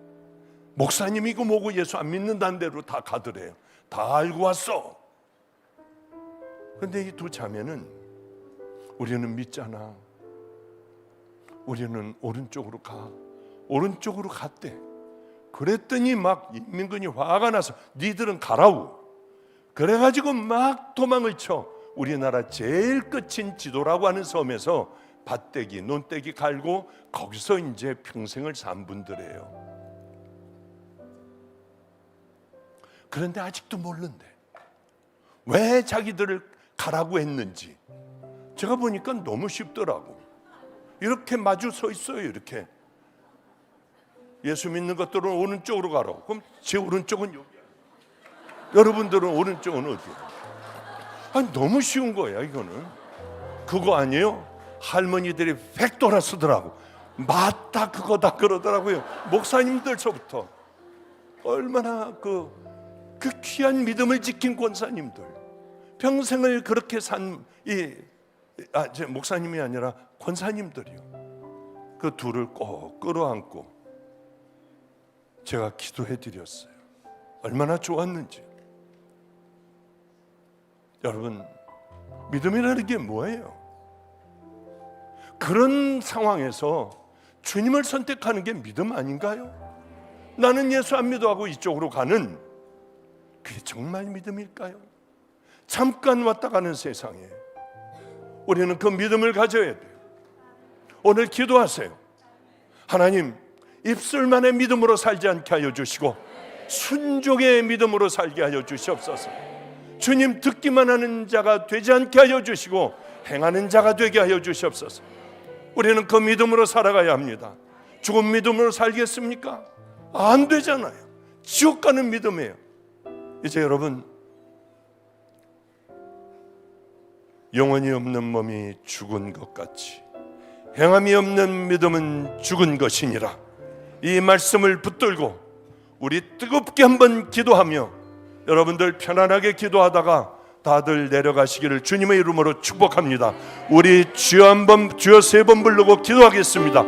목사님이고 뭐고 예수 안 믿는다는 대로 다 가더래요. 다 알고 왔어. 근데 이 두 자매는 우리는 믿잖아. 우리는 오른쪽으로 가. 오른쪽으로 갔대. 그랬더니 막 인민군이 화가 나서 니들은 가라고. 그래가지고 막 도망을 쳐. 우리나라 제일 끝인 지도라고 하는 섬에서 밭대기, 논대기 갈고 거기서 이제 평생을 산 분들이에요. 그런데 아직도 모른대. 왜 자기들을 가라고 했는지. 제가 보니까 너무 쉽더라고. 이렇게 마주 서 있어요. 이렇게 예수 믿는 것들은 오른쪽으로 가라고. 그럼 제 오른쪽은 여기야. 여러분들은 오른쪽은 어디야? 아니, 너무 쉬운 거야. 이거는 그거 아니에요? 할머니들이 팩 돌아서더라고. 맞다, 그거다 그러더라고요. 목사님들서부터. 얼마나 그 귀한 믿음을 지킨 권사님들, 평생을 그렇게 산 제 목사님이 아니라 권사님들이요. 그 둘을 꼭 끌어안고 제가 기도해 드렸어요. 얼마나 좋았는지. 여러분, 믿음이라는 게 뭐예요? 그런 상황에서 주님을 선택하는 게 믿음 아닌가요? 나는 예수 안 믿어하고 이쪽으로 가는, 그게 정말 믿음일까요? 잠깐 왔다 가는 세상에 우리는 그 믿음을 가져야 돼요. 오늘 기도하세요. 하나님, 입술만의 믿음으로 살지 않게 하여 주시고 순종의 믿음으로 살게 하여 주시옵소서. 주님, 듣기만 하는 자가 되지 않게 하여 주시고 행하는 자가 되게 하여 주시옵소서. 우리는 그 믿음으로 살아가야 합니다. 죽은 믿음으로 살겠습니까? 안 되잖아요. 지옥 가는 믿음이에요. 이제 여러분, 영혼이 없는 몸이 죽은 것 같이 행함이 없는 믿음은 죽은 것이니라. 이 말씀을 붙들고 우리 뜨겁게 한번 기도하며 여러분들 편안하게 기도하다가 다들 내려가시기를 주님의 이름으로 축복합니다. 우리 주여 한 번, 주여 세 번 부르고 기도하겠습니다.